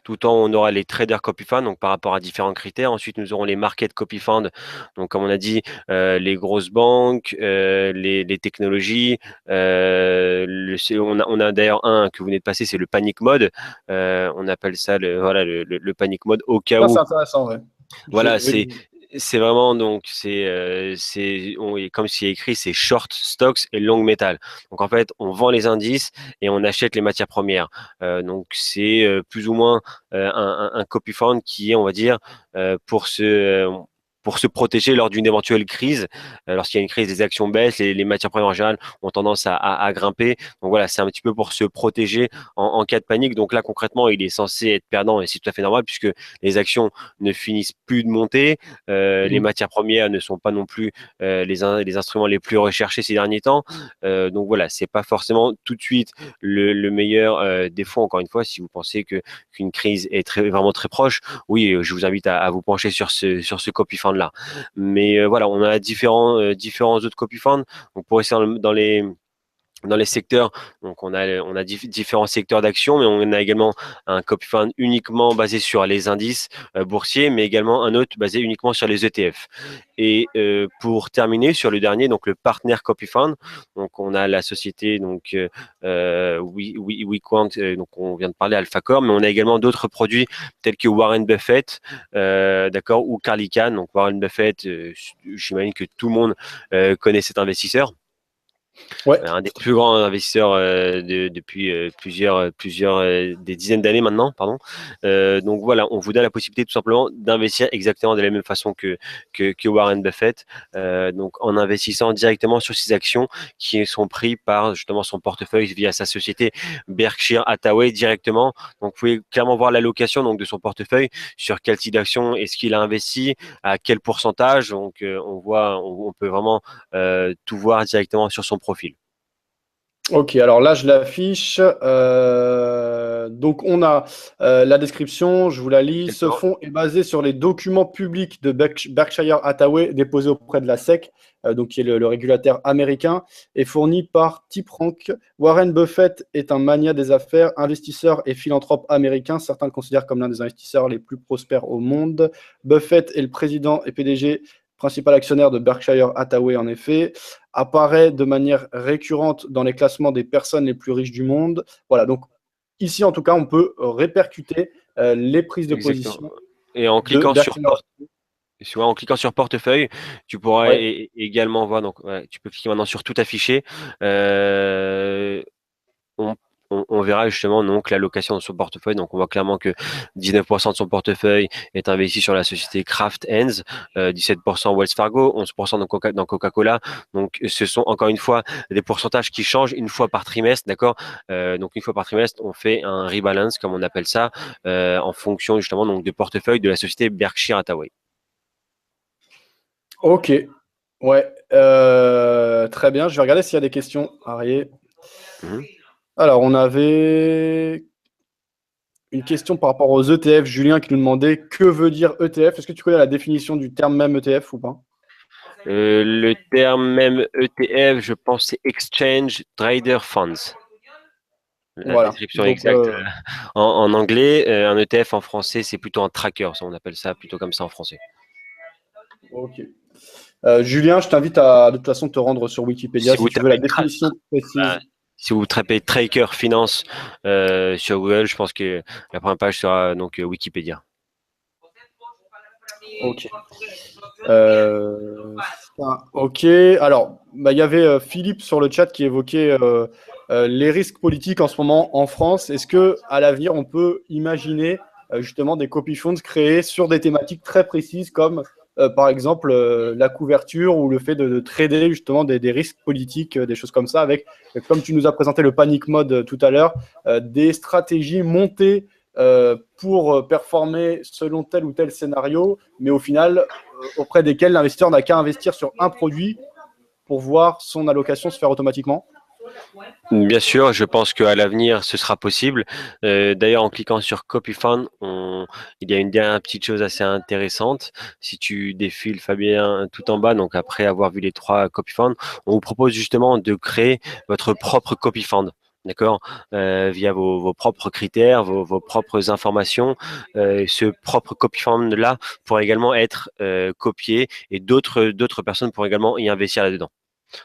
tout le temps, on aura les traders copy fund, donc par rapport à différents critères. Ensuite, nous aurons les market copy fund. Donc, comme on a dit, les grosses banques, les technologies. On a d'ailleurs un que vous venez de passer, c'est le panic mode. On appelle ça voilà, le panic mode au cas Ça, où. c'est intéressant, ouais. Voilà, Oui. c'est vraiment donc comme c'est écrit, c'est short stocks et long metal. Donc en fait, on vend les indices et on achète les matières premières. Donc c'est plus ou moins un copy fund qui est, on va dire, pour pour se protéger lors d'une éventuelle crise. Lorsqu'il y a une crise, les actions baissent, les matières premières en général ont tendance à grimper. Donc voilà, c'est un petit peu pour se protéger en cas de panique. Donc là, concrètement, il est censé être perdant et c'est tout à fait normal puisque les actions ne finissent plus de monter. Les Mhm. matières premières ne sont pas non plus les instruments les plus recherchés ces derniers temps. Donc voilà, c'est pas forcément tout de suite le meilleur des fonds. Encore une fois, si vous pensez qu'une crise est vraiment très proche, oui, je vous invite à vous pencher sur ce copy fund là. Mais voilà, on a différents autres copy funds. Donc pour rester dans les secteurs, donc on a différents secteurs d'action, mais on a également un copy fund uniquement basé sur les indices boursiers, mais également un autre basé uniquement sur les ETF. Et pour terminer sur le dernier, donc le partner copy fund, donc on a la société WeQuant, donc on vient de parler AlphaCore, mais on a également d'autres produits tels que Warren Buffett, d'accord, ou Carly Kahn. Donc Warren Buffett, j'imagine que tout le monde connaît cet investisseur, Ouais. un des plus grands investisseurs depuis plusieurs des dizaines d'années maintenant, pardon. Donc voilà, on vous donne la possibilité tout simplement d'investir exactement de la même façon que Warren Buffett, donc en investissant directement sur ses actions qui sont prises par justement son portefeuille via sa société Berkshire Hathaway directement. Donc vous pouvez clairement voir l'allocation donc de son portefeuille, sur quel type d'action est-ce qu'il a investi, à quel pourcentage. Donc on peut vraiment tout voir directement sur son profil. Ok, alors là, je l'affiche. Donc, on a la description, je vous la lis. Ce Exactement. fonds est basé sur les documents publics de Berkshire Hathaway déposés auprès de la SEC, donc qui est le régulateur américain, et fourni par Tip Rank. Warren Buffett est un magnat des affaires, investisseur et philanthrope américain. Certains le considèrent comme l'un des investisseurs les plus prospères au monde. Buffett est le président et PDG, principal actionnaire de Berkshire Hathaway, en effet, apparaît de manière récurrente dans les classements des personnes les plus riches du monde. Voilà, donc ici, en tout cas, on peut répercuter les prises de Exactement. position Et en de cliquant sur Berkshire. en cliquant sur portefeuille, tu pourras Ouais. également voir, donc ouais, tu peux cliquer maintenant sur tout afficher. On, on verra justement donc l'allocation de son portefeuille. Donc on voit clairement que 19% de son portefeuille est investi sur la société Kraft Heinz, 17% Wells Fargo, 11% dans Coca-Cola. Donc ce sont encore une fois des pourcentages qui changent une fois par trimestre, d'accord. Donc une fois par trimestre, on fait un rebalance comme on appelle ça, en fonction justement donc de portefeuille de la société Berkshire Hathaway. Ok. Ouais. Très bien. Je vais regarder s'il y a des questions. Arié. Mhm. Alors, on avait une question par rapport aux ETF. Julien qui nous demandait que veut dire ETF. Est-ce que tu connais la définition du terme même ETF ou pas? Le terme même ETF, je pense, c'est Exchange Trader Funds. La Voilà. description Donc, exacte en anglais. Un ETF en français, c'est plutôt un tracker. On appelle ça plutôt comme ça en français. ok. Julien, je t'invite à de toute façon te rendre sur Si Wikipédia si vous tu veux la tapez, définition bah, précise. si vous tapez Tracker Finance sur Google, je pense que la première page sera donc Wikipédia. Ok. Ok. Alors, bah, il y avait Philippe sur le chat qui évoquait les risques politiques en ce moment en France. Est-ce que à l'avenir, on peut imaginer justement des copy funds créés sur des thématiques très précises comme par exemple la couverture ou le fait de trader justement des risques politiques, des choses comme ça, avec, comme tu nous as présenté le panic mode tout à l'heure, des stratégies montées pour performer selon tel ou tel scénario, mais au final, auprès desquels l'investisseur n'a qu'à investir sur un produit pour voir son allocation se faire automatiquement? Bien sûr, je pense qu'à l'avenir, ce sera possible. D'ailleurs, en cliquant sur CopyFund, il y a une dernière petite chose assez intéressante. Si tu défiles, Fabien, tout en bas, donc après avoir vu les trois CopyFund, on vous propose justement de créer votre propre CopyFund. D'accord, via vos propres critères, vos propres informations. Ce propre CopyFund-là pourra également être copié et d'autres personnes pourront également y investir là-dedans.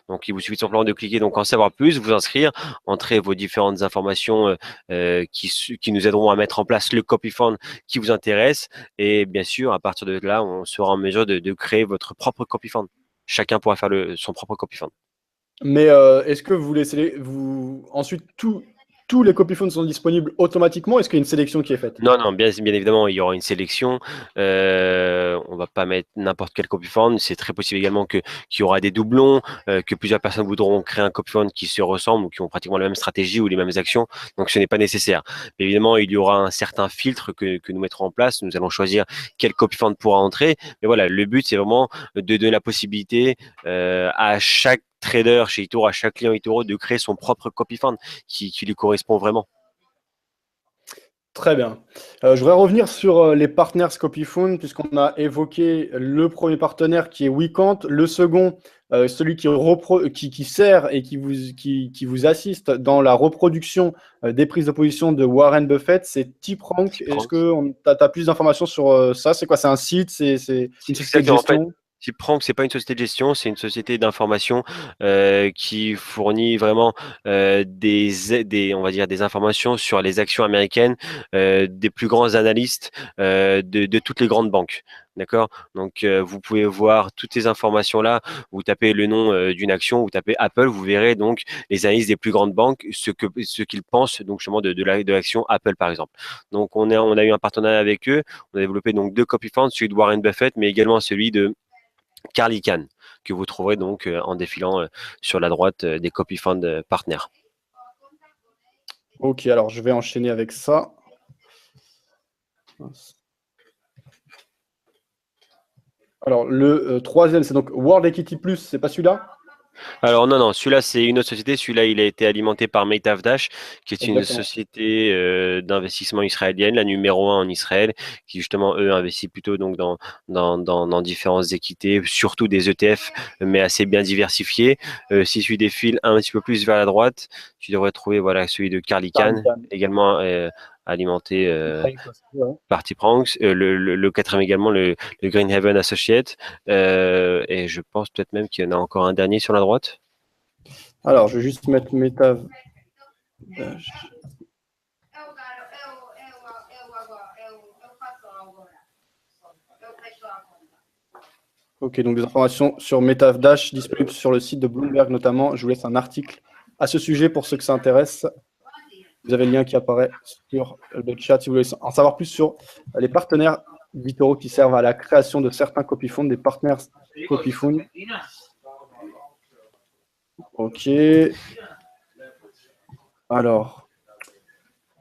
Donc, il vous suffit simplement de cliquer donc en savoir plus, vous inscrire, entrer vos différentes informations qui nous aideront à mettre en place le copy fund qui vous intéresse. Et bien sûr, à partir de là, on sera en mesure de créer votre propre copy fund. Chacun pourra faire son propre copy fund. Mais est-ce que vous laissez ensuite tous les copy funds sont disponibles automatiquement? Est-ce qu'il y a une sélection qui est faite? Non, non, bien évidemment, il y aura une sélection. On va pas mettre n'importe quel copy fund. C'est très possible également qu'il y aura des doublons, que plusieurs personnes voudront créer un copy fund qui se ressemble ou qui ont pratiquement la même stratégie ou les mêmes actions. Donc, ce n'est pas nécessaire. Mais évidemment, il y aura un certain filtre que nous mettrons en place. Nous allons choisir quel copy fund pourra entrer. Mais voilà, le but, c'est vraiment de donner la possibilité à chaque trader chez eToro, à chaque client eToro, de créer son propre copy fund qui lui correspond vraiment. Très bien. Je voudrais revenir sur les partners Scopifund, puisqu'on a évoqué le premier partenaire qui est Weekant, le second, celui qui sert et qui vous assiste dans la reproduction des prises de position de Warren Buffett, c'est TipRank. Est-ce que tu as plus d'informations sur ça? C'est quoi? C'est un site? C'est une société de Exactement. En fait, gestion? Tiprank, c'est pas une société de gestion, c'est une société d'information qui fournit vraiment on va dire, des informations sur les actions américaines des plus grands analystes de toutes les grandes banques. D'accord? Donc, vous pouvez voir toutes ces informations-là. Vous tapez le nom d'une action, vous tapez Apple, vous verrez donc les analyses des plus grandes banques, ce qu'ils pensent donc justement de l'action Apple, par exemple. Donc, on a eu un partenariat avec eux. On a développé donc deux copy funds, celui de Warren Buffett, mais également celui de Carl Icahn, que vous trouverez donc en défilant sur la droite des copy fund partners. Ok, alors je vais enchaîner avec ça. Alors, le troisième, c'est donc World Equity Plus, c'est pas celui-là? Alors non, celui-là c'est une autre société. Celui-là il a été alimenté par Meitav Dash, qui est une Exactement. société d'investissement israélienne, la numéro un en Israël, qui justement eux investit plutôt donc dans différentes équités, surtout des ETF, mais assez bien diversifiés. Si tu défiles un petit peu plus vers la droite, tu devrais trouver voilà celui de Carl Carl Icahn, Icahn. également alimenté Ouais. Party Pranks, le quatrième également, le Greenhaven Associate, et je pense peut-être même qu'il y en a encore un dernier sur la droite. Alors, je vais juste mettre Metav. Ok, donc des informations sur Metavdash disponibles sur le site de Bloomberg notamment. Je vous laisse un article à ce sujet pour ceux que ça intéresse. Vous avez le lien qui apparaît sur le chat si vous voulez en savoir plus sur les partenaires Vitoro qui servent à la création de certains copyfonds, des partenaires copyfonds. Ok. Alors,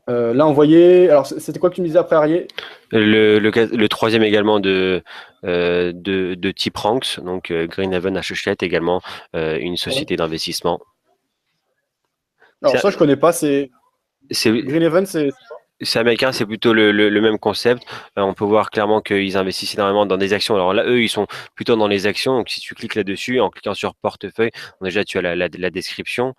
là, on voyait. Alors, c'était quoi que tu me disais après, Arié? Le troisième également de T-Pranks, donc Greenhaven Associate également, une société d'investissement. Alors, ça, je connais pas. C'est C'est Greenhaven, c'est. C'est américain, c'est plutôt le même concept. On peut voir clairement qu'ils investissent énormément dans des actions. Alors là, eux, ils sont plutôt dans les actions. Donc si tu cliques là-dessus, en cliquant sur portefeuille, déjà tu as la description.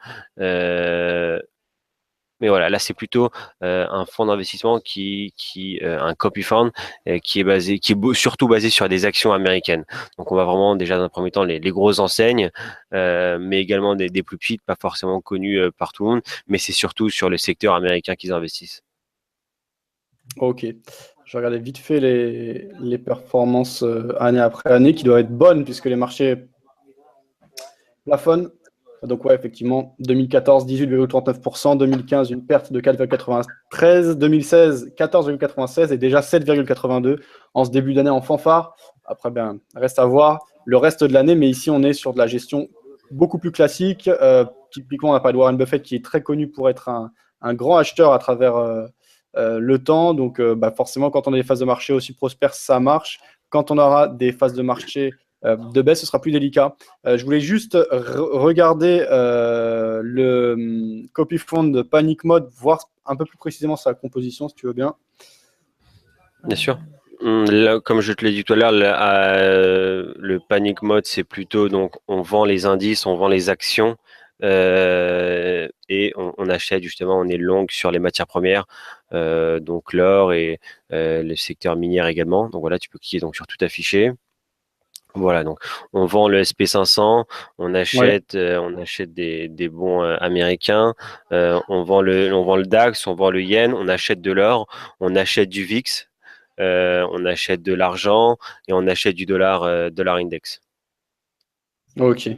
Mais voilà, là c'est plutôt un fonds d'investissement un copy fund surtout basé sur des actions américaines. Donc on va vraiment déjà dans un premier temps les grosses enseignes, mais également des plus petites, pas forcément connues par tout le monde, mais c'est surtout sur le secteur américain qu'ils investissent. Ok. Je regardais vite fait les performances année après année qui doivent être bonnes puisque les marchés plafonnent. Donc ouais, effectivement, 2014, 18,39%, 2015, une perte de 4,93%, 2016, 14,96% et déjà 7,82% en ce début d'année en fanfare. Après, ben, reste à voir le reste de l'année, mais ici, on est sur de la gestion beaucoup plus classique. Typiquement, on n'a pas de Warren Buffett qui est très connu pour être un grand acheteur à travers le temps. Donc, bah, forcément, quand on a des phases de marché aussi prospères, ça marche. Quand on aura des phases de marché de baisse, ce sera plus délicat. Je voulais juste regarder le copy fund de Panic Mode, voir un peu plus précisément sa composition, si tu veux bien. Bien sûr. Là, comme je te l'ai dit tout à l'heure, le panic mode, c'est plutôt donc on vend les indices, on vend les actions et on achète justement, on est long sur les matières premières, donc l'or et le secteur minier également. Donc voilà, tu peux cliquer donc sur tout afficher. Voilà, donc on vend le SP500, Ouais. on achète des bons américains, on vend le DAX, on vend le yen, on achète de l'or, on achète du VIX, on achète de l'argent et on achète du dollar index. Ok.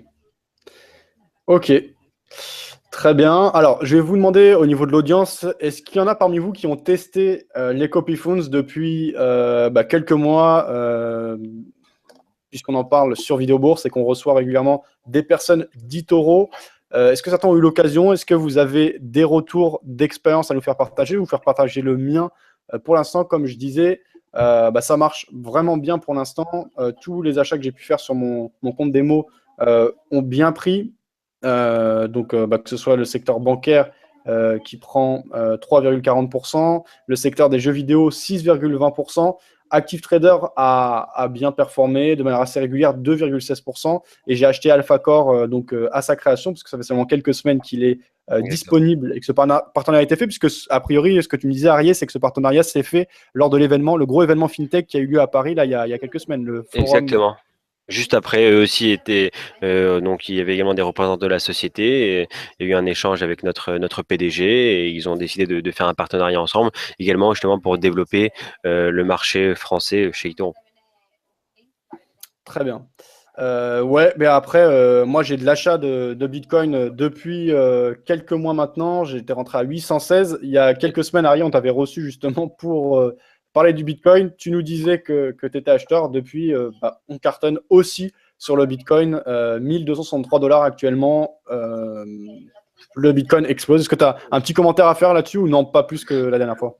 Ok. Très bien. Alors, je vais vous demander au niveau de l'audience, est-ce qu'il y en a parmi vous qui ont testé les copy funds depuis bah, quelques mois, puisqu'on en parle sur Vidéo Bourse et qu'on reçoit régulièrement des personnes d'Itoro. Est-ce que certains ont eu l'occasion? Est-ce que vous avez des retours d'expérience à nous faire partager? Vous faire partager le mien. Pour l'instant, comme je disais, bah, ça marche vraiment bien pour l'instant. Tous les achats que j'ai pu faire sur mon compte démo ont bien pris. Donc, bah, que ce soit le secteur bancaire qui prend 3,40%, le secteur des jeux vidéo 6,20%. Active Trader a bien performé de manière assez régulière, 2,16%. Et j'ai acheté AlphaCore à sa création, parce que ça fait seulement quelques semaines qu'il est Exactement. disponible et que ce partenariat a été fait, puisque a priori, ce que tu me disais, Arié, c'est que ce partenariat s'est fait lors de l'événement, le gros événement FinTech qui a eu lieu à Paris là, il y a quelques semaines, le forum. Exactement. Juste après, eux aussi étaient, donc il y avait également des représentants de la société. Et il y a eu un échange avec notre PDG et ils ont décidé de faire un partenariat ensemble, également justement pour développer le marché français chez Itoro. Très bien. Ouais, mais après, moi j'ai de l'achat de Bitcoin depuis quelques mois maintenant. J'étais rentré à 816. Il y a quelques semaines, Ariel, on t'avait reçu justement pour parler du Bitcoin. Tu nous disais que tu étais acheteur. Depuis, bah, on cartonne aussi sur le Bitcoin. 1263 dollars actuellement. Le Bitcoin explose. Est-ce que tu as un petit commentaire à faire là-dessus ou non, pas plus que la dernière fois?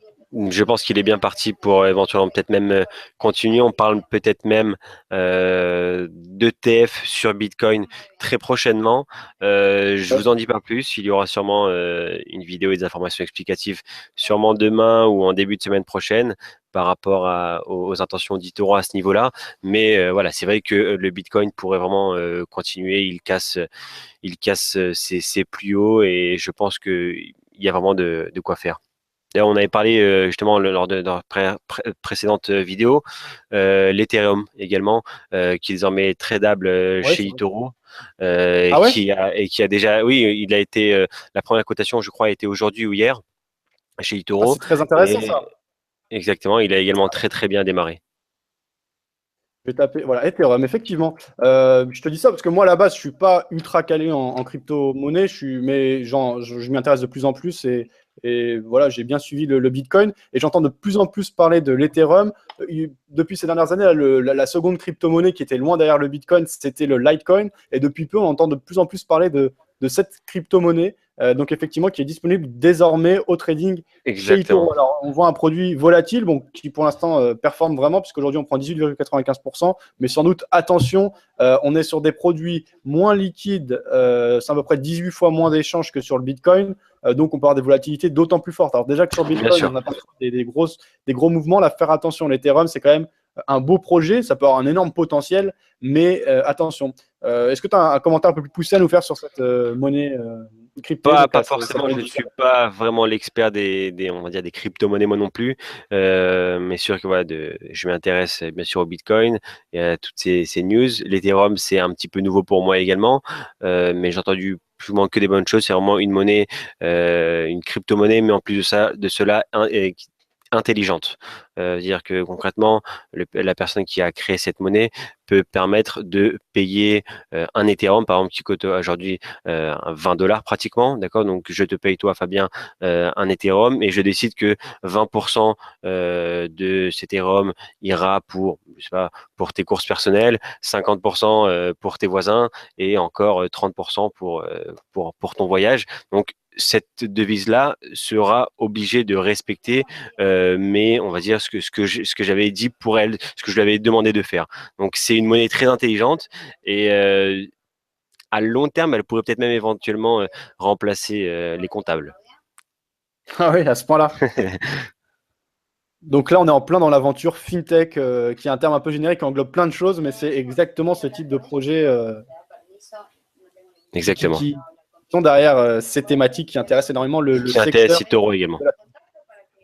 Je pense qu'il est bien parti pour éventuellement peut-être même continuer. On parle peut-être même d'ETF sur Bitcoin très prochainement. Je Ouais. vous en dis pas plus. Il y aura sûrement une vidéo et des informations explicatives sûrement demain ou en début de semaine prochaine par rapport aux intentions d'Itoro à ce niveau-là. Mais voilà, c'est vrai que le Bitcoin pourrait vraiment continuer. Il casse ses plus hauts et je pense qu'il y a vraiment de quoi faire. D'ailleurs, on avait parlé justement lors de notre précédente vidéo, l'Ethereum également, qui est désormais tradable Ouais, chez c'est vrai. eToro, Ah ouais? et qui a déjà, oui, il a été, la première cotation, je crois, a été aujourd'hui ou hier chez Ah, eToro, c'est très intéressant et ça. exactement, il a également très très bien démarré. Je vais taper, voilà, Ethereum, effectivement. Je te dis ça parce que moi, à la base, je suis pas ultra calé en crypto-monnaie, mais je m'y intéresse de plus en plus et voilà, j'ai bien suivi le Bitcoin et j'entends de plus en plus parler de l'Ethereum. Depuis ces dernières années, là, la seconde crypto-monnaie qui était loin derrière le Bitcoin, c'était le Litecoin et depuis peu, on entend de plus en plus parler de cette crypto-monnaie, donc effectivement, qui est disponible désormais au trading chez Exactement. eToro. Alors, on voit un produit volatile, bon, qui pour l'instant performe vraiment, puisqu'aujourd'hui on prend 18,95%, mais sans doute, attention, on est sur des produits moins liquides, c'est à peu près 18 fois moins d'échanges que sur le Bitcoin, donc on peut avoir des volatilités d'autant plus fortes. Alors déjà que sur Bien Bitcoin, sûr. on a parfois des gros mouvements, là, faire attention, l'Ethereum, c'est quand même un beau projet, ça peut avoir un énorme potentiel, mais attention. Est-ce que tu as un commentaire un peu plus poussé à nous faire sur cette monnaie crypté, Pas, donc pas ça forcément, peut je être ne suis différent. pas vraiment l'expert on va dire des crypto-monnaies moi non plus, mais sûr que voilà, je m'intéresse bien sûr au Bitcoin et à toutes ces news. L'Ethereum, c'est un petit peu nouveau pour moi également, mais j'ai entendu plus ou moins que des bonnes choses. C'est vraiment une monnaie, une crypto-monnaie, mais en plus de cela, intelligente. Dire que concrètement, la personne qui a créé cette monnaie peut permettre de payer un Ethereum, par exemple, qui coûte aujourd'hui 20 $ pratiquement, d'accord? Donc, je te paye toi, Fabien, un Ethereum et je décide que 20% de cet Ethereum ira pour, je sais pas, pour tes courses personnelles, 50% pour tes voisins et encore 30% pour ton voyage. Donc, cette devise-là sera obligée de respecter, mais on va dire ce que j'avais dit pour elle, ce que je lui avais demandé de faire. Donc, c'est une monnaie très intelligente et à long terme, elle pourrait peut-être même éventuellement remplacer les comptables. Ah oui, à ce point-là. Donc là, on est en plein dans l'aventure fintech, qui est un terme un peu générique, qui englobe plein de choses, mais c'est exactement ce type de projet Exactement. qui sont derrière ces thématiques qui intéressent énormément le Qui intéresse secteur Itoro également.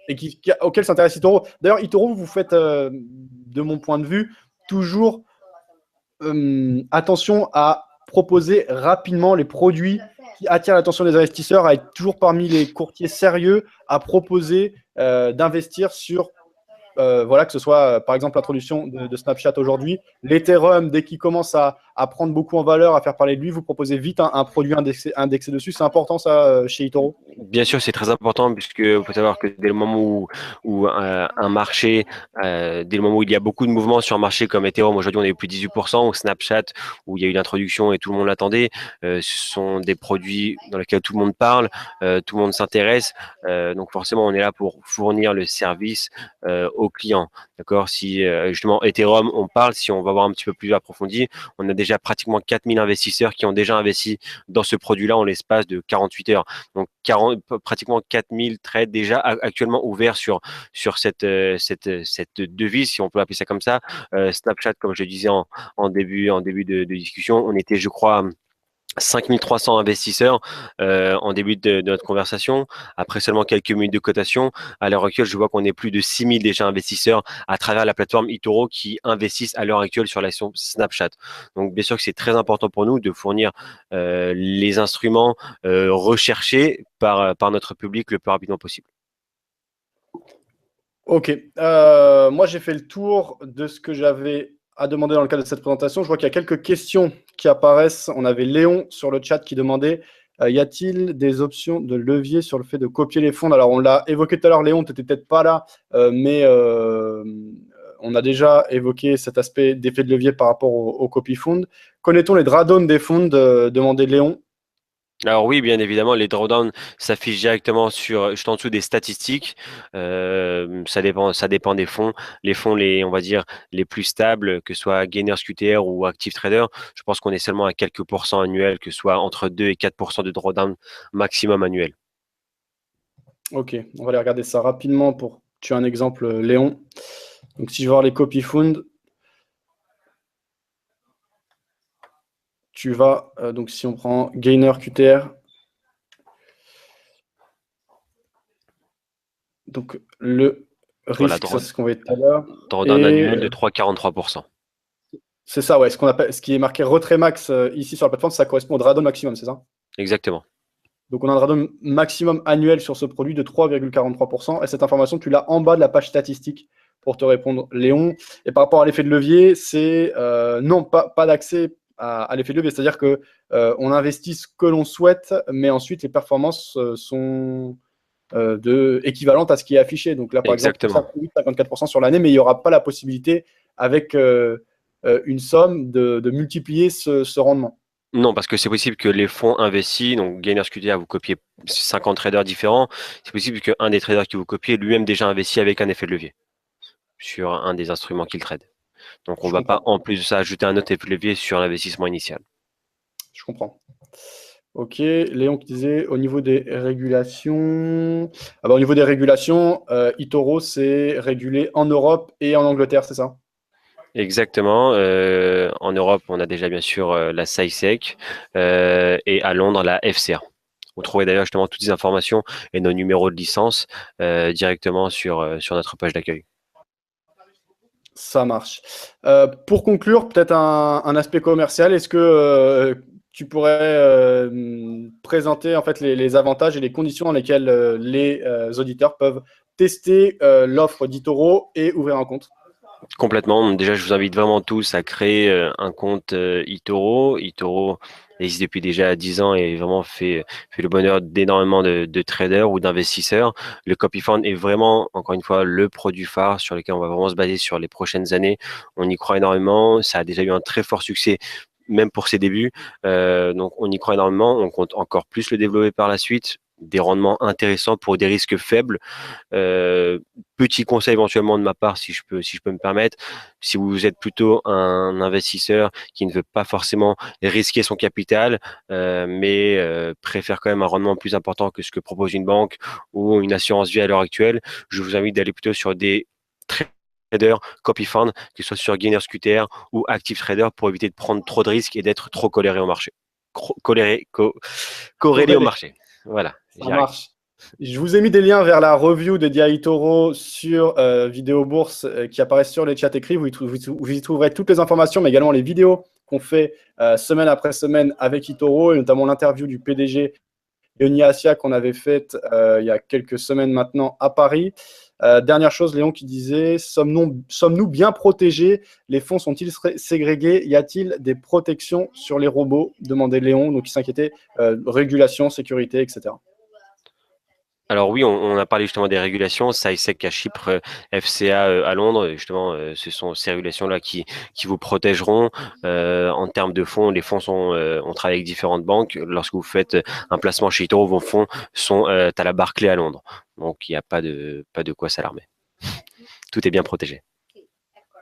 et auquel s'intéresse Itoro. D'ailleurs, Itoro, vous faites, de mon point de vue, toujours attention à proposer rapidement les produits qui attirent l'attention des investisseurs, à être toujours parmi les courtiers sérieux, à proposer d'investir sur voilà, que ce soit par exemple l'introduction de Snapchat aujourd'hui, l'Ethereum, dès qu'il commence à prendre beaucoup en valeur, à faire parler de lui, vous proposez vite un produit indexé dessus. C'est important ça chez Itoro? Bien sûr, c'est très important puisque il faut savoir que dès le moment où un marché, dès le moment où il y a beaucoup de mouvements sur un marché comme Ethereum, aujourd'hui on est plus de 18%, ou Snapchat, où il y a eu l'introduction et tout le monde l'attendait, ce sont des produits dans lesquels tout le monde parle, tout le monde s'intéresse, donc forcément on est là pour fournir le service aux clients. D'accord? Si justement Ethereum, on parle, si on va voir un petit peu plus approfondi, on a déjà pratiquement 4000 investisseurs qui ont déjà investi dans ce produit-là en l'espace de 48 heures. Donc pratiquement 4000 trades déjà actuellement ouverts sur cette devise, si on peut appeler ça comme ça. Snapchat, comme je le disais en début de discussion, on était, je crois, 5300 investisseurs en début de notre conversation, après seulement quelques minutes de cotation. À l'heure actuelle, je vois qu'on est plus de 6000 déjà investisseurs à travers la plateforme eToro qui investissent à l'heure actuelle sur l'action Snapchat. Donc, bien sûr que c'est très important pour nous de fournir les instruments recherchés par notre public le plus rapidement possible. Ok. Moi, j'ai fait le tour de ce que j'avais à demander dans le cadre de cette présentation. Je vois qu'il y a quelques questions qui apparaissent. On avait Léon sur le chat qui demandait y a-t-il des options de levier sur le fait de copier les fonds? Alors, on l'a évoqué tout à l'heure, Léon, tu n'étais peut-être pas là, mais on a déjà évoqué cet aspect d'effet de levier par rapport au copy fund. Connaît-on les drawdowns des fonds? Demandait Léon. Alors oui, bien évidemment, les drawdowns s'affichent directement juste en dessous des statistiques. Ça dépend des fonds. Les fonds, on va dire, les plus stables, que ce soit Gainers QTR ou Active Trader, je pense qu'on est seulement à quelques pourcents annuels, que ce soit entre 2 et 4% de drawdown maximum annuel. Ok, on va aller regarder ça rapidement pour tuer un exemple, Léon. Donc, si je vais voir les copy funds, tu vas, donc si on prend Gainer QTR, donc le Voilà, risque, ça c'est ce qu'on va dire tout à l'heure. drawdown Et annuel de 3,43%. c'est ça, ouais, ce qui est marqué retrait max ici sur la plateforme, ça correspond au drawdown maximum, c'est ça? Exactement. Donc on a un drawdown maximum annuel sur ce produit de 3,43%. Et cette information, tu l'as en bas de la page statistique pour te répondre, Léon. Et par rapport à l'effet de levier, c'est non, pas d'accès à l'effet de levier. C'est-à-dire que on investit ce que l'on souhaite, mais ensuite les performances sont équivalentes à ce qui est affiché. Donc là, par exemple, Exactement. 54% sur l'année, mais il n'y aura pas la possibilité, avec une somme, de multiplier ce rendement. Non, parce que c'est possible que les fonds investis, donc Gainers QTA, vous copiez 50 traders différents. C'est possible qu'un des traders qui vous copiez lui-même déjà investi avec un effet de levier sur un des instruments qu'il trade. Donc, on ne Je va pas, comprends. en plus de ça, ajouter un autre effet de levier sur l'investissement initial. Je comprends. Ok, Léon qui disait au niveau des régulations. Ah bah, au niveau des régulations, eToro, c'est régulé en Europe et en Angleterre, c'est ça? Exactement. En Europe, on a déjà bien sûr la SISEC et à Londres, la FCA Vous trouverez d'ailleurs justement toutes les informations et nos numéros de licence directement sur notre page d'accueil. Ça marche. Pour conclure, peut-être un aspect commercial. Est-ce que tu pourrais présenter en fait les avantages et les conditions dans lesquelles les auditeurs peuvent tester l'offre d'eToro et ouvrir un compte? Complètement. Déjà, je vous invite vraiment tous à créer un compte eToro. eToro existe depuis déjà 10 ans et vraiment fait le bonheur d'énormément de traders ou d'investisseurs. Le Copy Fund est vraiment, encore une fois, le produit phare sur lequel on va vraiment se baser sur les prochaines années. On y croit énormément. Ça a déjà eu un très fort succès, même pour ses débuts. Donc, on y croit énormément. On compte encore plus le développer par la suite. Des rendements intéressants pour des risques faibles. Petit conseil éventuellement de ma part, si je peux me permettre, si vous êtes plutôt un investisseur qui ne veut pas forcément risquer son capital, mais préfère quand même un rendement plus important que ce que propose une banque ou une assurance vie à l'heure actuelle, je vous invite d'aller plutôt sur des traders, copy fund, que ce soit sur Gainers QTR ou Active Trader pour éviter de prendre trop de risques et d'être trop coléré au marché. Corrélé au marché. Voilà, Ça j'y arrive. marche. Je vous ai mis des liens vers la review dédiée à eToro sur Vidéo Bourse qui apparaissent sur les chats écrits. Vous y trouverez toutes les informations, mais également les vidéos qu'on fait semaine après semaine avec eToro, et notamment l'interview du PDG Yoni Assia qu'on avait faite il y a quelques semaines maintenant à Paris. Dernière chose, Léon qui disait, sommes-nous bien protégés? Les fonds sont-ils ségrégés? Y a-t-il des protections sur les robots? Demandait Léon, donc il s'inquiétait, régulation, sécurité, etc. Alors oui, on a parlé justement des régulations, SAISEC à Chypre, FCA à Londres. Justement, ce sont ces régulations-là qui vous protégeront. En termes de fonds, les fonds sont, on travaille avec différentes banques. Lorsque vous faites un placement chez eToro, vos fonds sont à la Barclays à Londres. Donc il n'y a pas de quoi s'alarmer. Tout est bien protégé.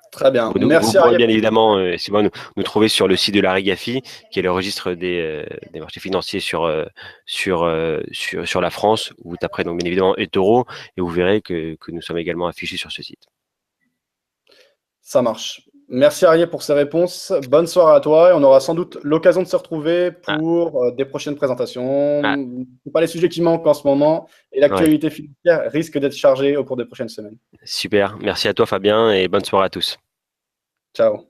Très bien. Vous Merci pourrez Ariel. bien évidemment nous trouver sur le site de la REGAFI, qui est le registre des marchés financiers sur la France, où vous taperez donc bien évidemment eToro et vous verrez que nous sommes également affichés sur ce site. Ça marche. Merci Ariel pour ces réponses. Bonne soirée à toi et on aura sans doute l'occasion de se retrouver Ah, pour des prochaines présentations. ah, Ce pas les sujets qui manquent en ce moment et ouais, l'actualité financière risque d'être chargée au cours des prochaines semaines. super. Merci à toi Fabien et bonne soirée à tous. Ciao.